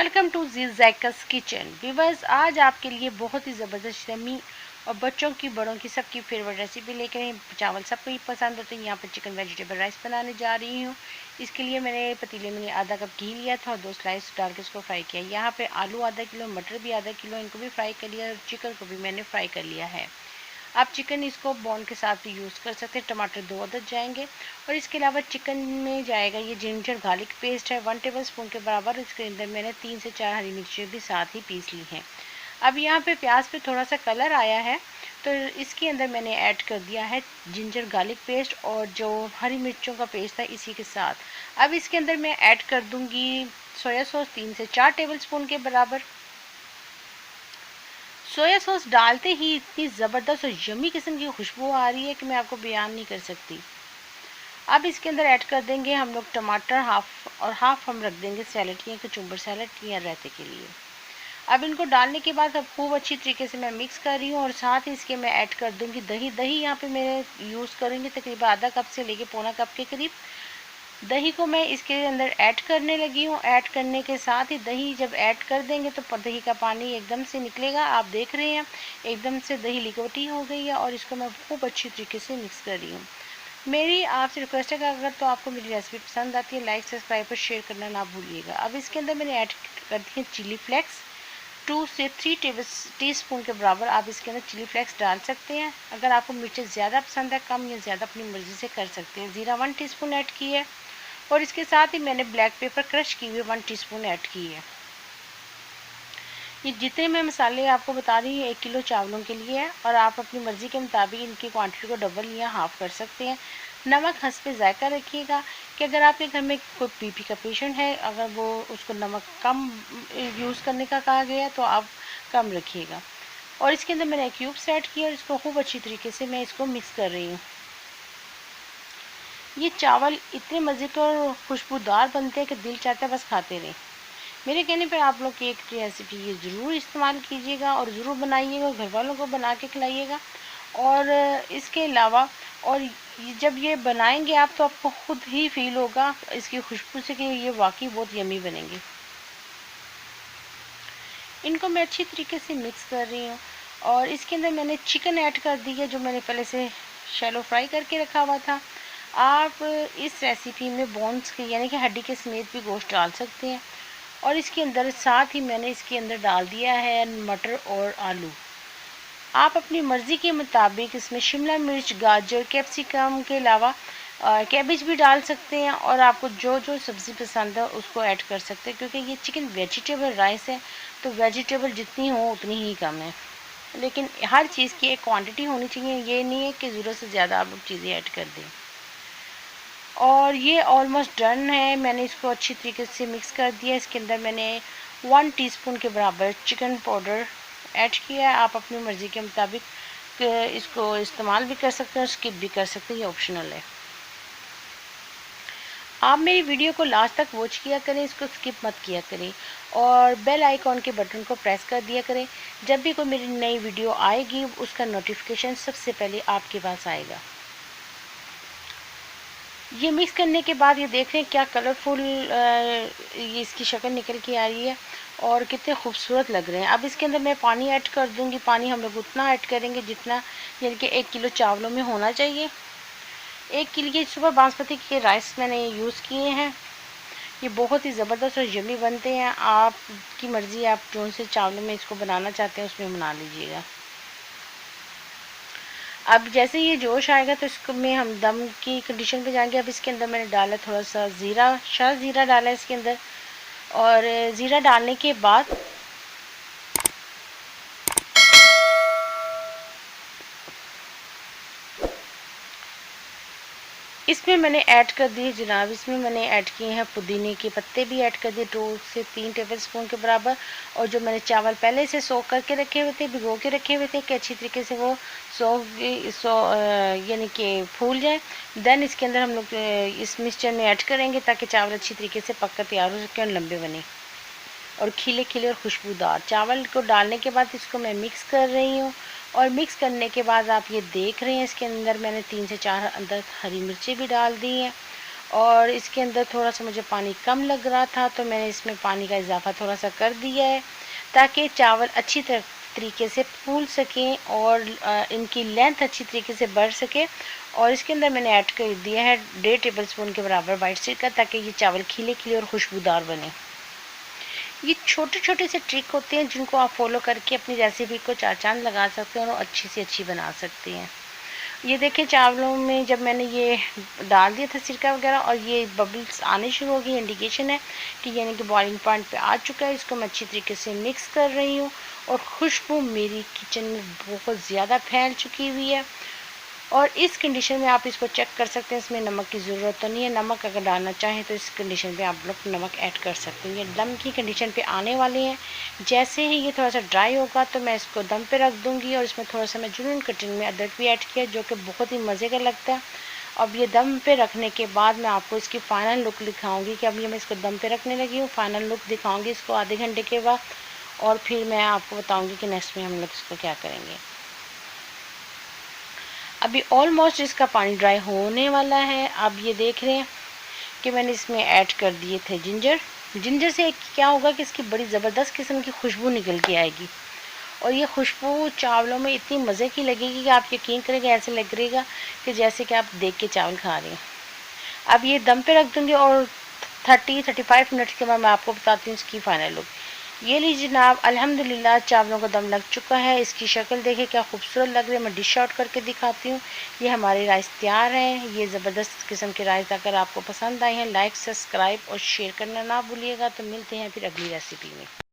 Welcome to ज़ायकास kitchen. Viewers, आज आपके लिए बहुत ही ज़बरदस्त यम्मी और बच्चों की बड़ों की सबकी फेवरेट रेसिपी लेकर आए। चावल सबको ही पसंद होते हैं। यहाँ पर चिकन वेजिटेबल राइस बनाने जा रही हूँ। इसके लिए मैंने पतीले में आधा कप घी लिया था और 2 स्लाइस डाल के इसको फ्राई किया। यहाँ पे आलू आधा किलो, मटर भी आधा किलो, इनको भी फ्राई कर लिया और चिकन को भी मैंने फ्राई कर लिया है। आप चिकन इसको बोन के साथ भी यूज़ कर सकते हैं। टमाटर 2 अदद जाएंगे और इसके अलावा चिकन में जाएगा ये जिंजर गार्लिक पेस्ट है 1 टेबल स्पून के बराबर। इसके अंदर मैंने 3 से 4 हरी मिर्चें भी साथ ही पीस ली हैं। अब यहाँ पे प्याज पे थोड़ा सा कलर आया है तो इसके अंदर मैंने ऐड कर दिया है जिंजर गार्लिक पेस्ट और जो हरी मिर्चों का पेस्ट था इसी के साथ। अब इसके अंदर मैं ऐड कर दूँगी सोया सॉस 3 से 4 टेबल स्पून के बराबर। सोया सॉस डालते ही इतनी ज़बरदस्त और यम्मी किस्म की खुशबू आ रही है कि मैं आपको बयान नहीं कर सकती। अब इसके अंदर ऐड कर देंगे हम लोग टमाटर हाफ और हाफ हम रख देंगे सैलड की, कचुम्बर सैलड या रायते के लिए। अब इनको डालने के बाद अब खूब अच्छी तरीके से मैं मिक्स कर रही हूँ और साथ ही इसके मैं ऐड कर दूँगी दही। दही यहाँ पे मैं यूज़ करूँगी तकरीबन आधा कप से लेके पौना कप के करीब। दही को मैं इसके अंदर ऐड करने लगी हूँ। ऐड करने के साथ ही दही जब ऐड कर देंगे तो दही का पानी एकदम से निकलेगा। आप देख रहे हैं एकदम से दही लिक्विडी हो गई है और इसको मैं खूब अच्छी तरीके से मिक्स कर रही हूँ। मेरी आपसे रिक्वेस्ट है कि अगर तो आपको मेरी रेसिपी पसंद आती है लाइक सब्सक्राइब और शेयर करना ना भूलिएगा। अब इसके अंदर मैंने ऐड कर दी है चिली फ्लेक्स 2 से 3 टीस्पून के बराबर। आप इसके अंदर चिली फ्लेक्स डाल सकते हैं। अगर आपको मिर्चें ज़्यादा पसंद है कम या ज़्यादा अपनी मर्ज़ी से कर सकते हैं। ज़ीरा 1 टीस्पून ऐड की है और इसके साथ ही मैंने ब्लैक पेपर क्रश की हुई 1 टीस्पून ऐड की है। ये जितने मैं मसाले आपको बता रही हूँ 1 किलो चावलों के लिए है और आप अपनी मर्ज़ी के मुताबिक इनकी क्वांटिटी को डबल या हाफ़ कर सकते हैं। नमक हस्बे ज़ायका रखिएगा कि अगर आपके घर में कोई बीपी का पेशेंट है, अगर वो उसको नमक कम यूज़ करने का कहा गया तो आप कम रखिएगा। और इसके अंदर मैंने क्यूब्स ऐड किया और इसको खूब अच्छी तरीके से मैं इसको मिक्स कर रही हूँ। ये चावल इतने मज़े के और खुशबूदार बनते हैं कि दिल चाहता है बस खाते रहें। मेरे कहने पर आप लोग की एक रेसिपी ये ज़रूर इस्तेमाल कीजिएगा और ज़रूर बनाइएगा, घर वालों को बना के खिलाइएगा। और इसके अलावा और जब ये बनाएंगे आप तो आपको खुद ही फील होगा इसकी खुशबू से कि ये वाकई बहुत यम्मी बनेंगे। इनको मैं अच्छी तरीके से मिक्स कर रही हूँ और इसके अंदर मैंने चिकन ऐड कर दी है जो मैंने पहले से शैलो फ्राई करके रखा हुआ था। आप इस रेसिपी में बोन्स के यानी कि हड्डी के समेत भी गोश्त डाल सकते हैं। और इसके अंदर साथ ही मैंने इसके अंदर डाल दिया है मटर और आलू। आप अपनी मर्ज़ी के मुताबिक इसमें शिमला मिर्च, गाजर, कैप्सिकम के अलावा कैबेज भी डाल सकते हैं और आपको जो जो सब्ज़ी पसंद है उसको ऐड कर सकते हैं क्योंकि ये चिकन वेजिटेबल राइस है तो वेजिटेबल जितनी हो उतनी ही कम है। लेकिन हर चीज़ की एक क्वांटिटी होनी चाहिए, ये नहीं है कि ज़रूरत से ज़्यादा आप लोग चीज़ें ऐड कर दें। और ये ऑलमोस्ट डन है। मैंने इसको अच्छी तरीके से मिक्स कर दिया। इसके अंदर मैंने 1 टीस्पून के बराबर चिकन पाउडर ऐड किया है। आप अपनी मर्ज़ी के मुताबिक इसको इस्तेमाल भी कर सकते हैं, स्किप भी कर सकते हैं, ये ऑप्शनल है। आप मेरी वीडियो को लास्ट तक वॉच किया करें, इसको स्किप मत किया करें और बेल आइकॉन के बटन को प्रेस कर दिया करें। जब भी कोई मेरी नई वीडियो आएगी उसका नोटिफिकेशन सबसे पहले आपके पास आएगा। ये मिक्स करने के बाद ये देख रहे हैं क्या कलरफुल ये इसकी शक्ल निकल के आ रही है और कितने खूबसूरत लग रहे हैं। अब इसके अंदर मैं पानी ऐड कर दूंगी। पानी हम लोग उतना ऐड करेंगे जितना यानी कि 1 किलो चावलों में होना चाहिए। 1 किलो के सुबह बासमती के राइस मैंने यूज़ किए हैं। ये बहुत ही ज़बरदस्त और यम्मी बनते हैं। आपकी मर्ज़ी, आप जो से चावलों में इसको बनाना चाहते हैं उसमें बना लीजिएगा। अब जैसे ये जोश आएगा तो इसको में हम दम की कंडीशन पे जाएंगे। अब इसके अंदर मैंने डाला थोड़ा सा ज़ीरा, शायद ज़ीरा डाला है इसके अंदर। और ज़ीरा डालने के बाद इसमें मैंने ऐड कर दिए जनाब, इसमें मैंने ऐड किए हैं पुदीने के पत्ते भी ऐड कर दिए 2 से 3 टेबल स्पून के बराबर। और जो मैंने चावल पहले से सोख करके रखे हुए थे, भिगो के रखे हुए थे कि अच्छी तरीके से वो यानी कि फूल जाए। देन इसके अंदर हम लोग इस मिक्सचर में ऐड करेंगे ताकि चावल अच्छी तरीके से पक कर तैयार हो सके और लंबे बने और खिले खिले और खुशबूदार। चावल को डालने के बाद इसको मैं मिक्स कर रही हूँ और मिक्स करने के बाद आप ये देख रहे हैं इसके अंदर मैंने 3 से 4 अंदर हरी मिर्चें भी डाल दी हैं और इसके अंदर थोड़ा सा मुझे पानी कम लग रहा था, तो मैंने इसमें पानी का इजाफ़ा थोड़ा सा कर दिया है ताकि चावल अच्छी तरीके से फूल सकें और इनकी लेंथ अच्छी तरीके से बढ़ सके। और इसके अंदर मैंने ऐड कर दिया है 1.5 टेबल स्पून के बराबर वाइट सिरका, ताकि ये चावल खिले खिले और खुशबूदार बने। ये छोटे छोटे से ट्रिक होते हैं जिनको आप फॉलो करके अपनी रेसिपी को चार चांद लगा सकते हैं और अच्छी से अच्छी बना सकते हैं। ये देखें, चावलों में जब मैंने ये डाल दिया था सिरका वगैरह और ये बबल्स आने शुरू हो गई, इंडिकेशन है कि यानी कि बॉइलिंग पॉइंट पे आ चुका है। इसको मैं अच्छी तरीके से मिक्स कर रही हूँ और खुशबू मेरी किचन में बहुत ज़्यादा फैल चुकी हुई है। और इस कंडीशन में आप इसको चेक कर सकते हैं, इसमें नमक की ज़रूरत तो नहीं है। नमक अगर डालना चाहें तो इस कंडीशन पे आप लोग नमक ऐड कर सकते हैं। ये दम की कंडीशन पे आने वाले हैं। जैसे ही ये थोड़ा सा ड्राई होगा तो मैं इसको दम पे रख दूँगी। और इसमें थोड़ा सा मैं जुनून कटिंग में अदरक भी ऐड किया, जो कि बहुत ही मज़े का लगता है। अब ये दम पे रखने के बाद मैं आपको इसकी फ़ाइनल लुक दिखाऊँगी कि अब ये मैं इसको दम पे रखने लगी हूँ। फ़ाइनल लुक दिखाऊँगी इसको आधे घंटे के बाद, और फिर मैं आपको बताऊँगी कि नेक्स्ट में हम लोग इसको क्या करेंगे। अभी ऑलमोस्ट इसका पानी ड्राई होने वाला है। अब ये देख रहे हैं कि मैंने इसमें ऐड कर दिए थे जिंजर। जिंजर से क्या होगा कि इसकी बड़ी ज़बरदस्त किस्म की खुशबू निकल के आएगी, और ये खुशबू चावलों में इतनी मज़े की लगेगी कि आप यकीन करेंगे, ऐसे लगेगा कि जैसे कि आप देख के चावल खा रहे हैं। अब ये दम पे रख दूँगी और 30-35 मिनट के बाद मैं आपको बताती हूँ इसकी फ़ाइनल लुक। ये लीजिए जनाब, अल्हम्दुलिल्लाह चावलों का दम लग चुका है। इसकी शक्ल देखें क्या खूबसूरत लग रही है। मैं डिश आउट करके दिखाती हूँ। ये हमारे राइस तैयार हैं। ये ज़बरदस्त किस्म के राइस अगर आपको पसंद आए हैं, लाइक, सब्सक्राइब और शेयर करना ना भूलिएगा। तो मिलते हैं फिर अगली रेसिपी में।